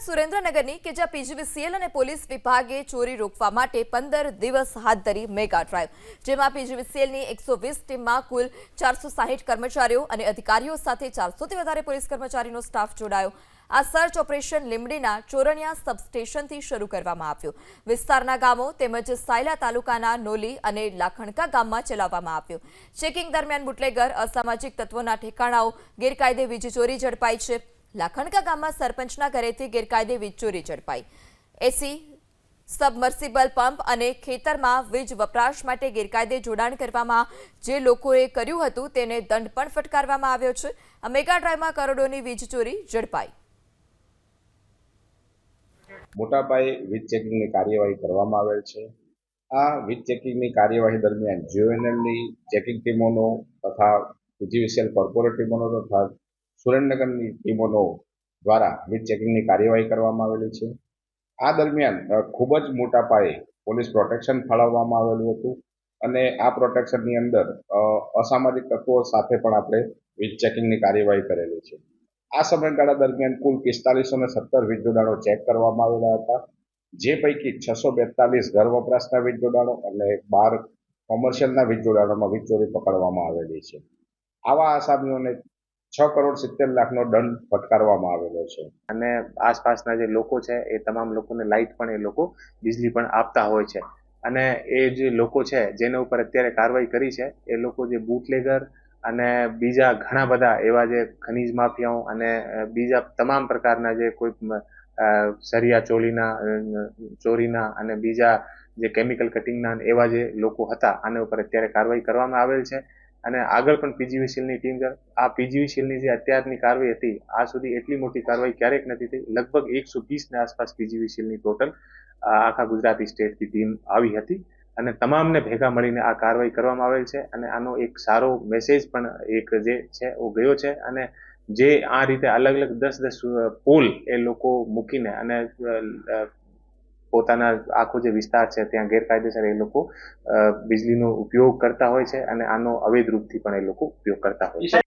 સુરેન્દ્રનગરની કે જ્યાં પીજીવીસીએલ અને પોલીસ વિભાગે ચોરી રોકવા માટે 15 દિવસ હાથ ધરી મેગા ડ્રાઈવ, જેમાં પીજીવીસીએલની 120 ટીમમાં કુલ 460 કર્મચારીઓ અને અધિકારીઓ સાથે 400થી વધારે પોલીસ કર્મચારીનો સ્ટાફ જોડાયો। આ સર્ચ ઓપરેશન લીંબડીના ચોરણિયા સબસ્ટેશનથી શરૂ કરવામાં આવ્યું। વિસ્તારના ગામો તેમજ સાયલા તાલુકાના નોલી અને લાખણકા ગામમાં ચલાવવામાં આવ્યું। ચેકિંગ દરમિયાન બુટલેગર, અસામાજિક તત્વોના ઠેકાણાઓ, ગેરકાયદે વીજ ચોરી ઝડપાઈ છે। લાખણકા ગામમાં સરપંચના ઘરેથી ગેરકાયદે વીજ ચોરી ઝડપાઈ। એસી સબમર્સિબલ પંપ અને ખેતરમાં વીજ વપરાશ માટે ગેરકાયદે જોડાણ કરવામાં જે લોકોએ કર્યું હતું તેને દંડ પણ ફટકારવામાં આવ્યો છે। આ મેગા ડ્રાઈવમાં કરોડોની વીજ ચોરી ઝડપાઈ। મોટા પાયે વીજ ચેકિંગની કાર્યવાહી કરવામાં આવેલ છે। આ વીજ ચેકિંગની કાર્યવાહી દરમિયાન જીઓએનએલની ચેકિંગ ટીમોનો તથા પીજીવીસીએલ કોર્પોરેટ ટીમોનો તથા સુરેન્દ્રનગરની ટીમોનો દ્વારા વીજ ચેકિંગની કાર્યવાહી કરવામાં આવેલી છે। આ દરમિયાન ખૂબ જ મોટા પાયે પોલીસ પ્રોટેક્શન ફાળવવામાં આવેલું હતું અને આ પ્રોટેક્શનની અંદર અસામાજિક તત્વો સાથે પણ આપણે વીજ ચેકિંગની કાર્યવાહી કરેલી છે। આ સમયગાળા દરમિયાન કુલ 4517 વીજ જોડાણો ચેક કરવામાં આવેલા હતા, જે પૈકી 642 ઘર વપરાશના વીજ જોડાણો અને 12 કોમર્શિયલના વીજ જોડાણોમાં વીજ ચોરી પકડવામાં આવેલી છે। આવા આસામીઓને 6,70,00,000નો દંડ ફટકારવામાં આવેલો છે અને આસપાસના જે લોકો છે એ તમામ લોકોને લાઇટ પણ એ લોકો વીજળી પણ આપતા હોય છે અને એ જે લોકો છે જેના ઉપર અત્યારે કાર્યવાહી કરી છે એ લોકો જે બુટલેગર અને બીજા ઘણા બધા એવા જે ખનીજ માફિયાઓ અને બીજા તમામ પ્રકારના જે કોઈ સરિયા ચોરીના અને બીજા જે કેમિકલ કટિંગના એવા જે લોકો હતા આના ઉપર અત્યારે કાર્યવાહી કરવામાં આવેલ છે અને આગળ પણ પીજીવીસીએલની ટીમ આ પીજીવીસીએલની જે અત્યારની કાર્યવાહી હતી આ સુધી એટલી મોટી કાર્યવાહી ક્યારેક નથી થઈ। લગભગ 120 આસપાસ પીજીવીસીએલની ટોટલ આખા ગુજરાતી સ્ટેટની ટીમ આવી હતી અને તમામને ભેગા મળીને આ કાર્યવાહી કરવામાં આવેલ છે અને આનો એક સારો મેસેજ પણ એક જે છે એ ગયો છે અને જે આ રીતે અલગ અલગ 10-10 પોલ એ લોકો મૂકીને અને પોતાના આખો જે વિસ્તાર છે ત્યાં ગેરકાયદેસર એ લોકો વીજળીનો ઉપયોગ કરતા હોય છે અને આનો અવૈધ રૂપથી પણ એ લોકો ઉપયોગ કરતા હોય છે।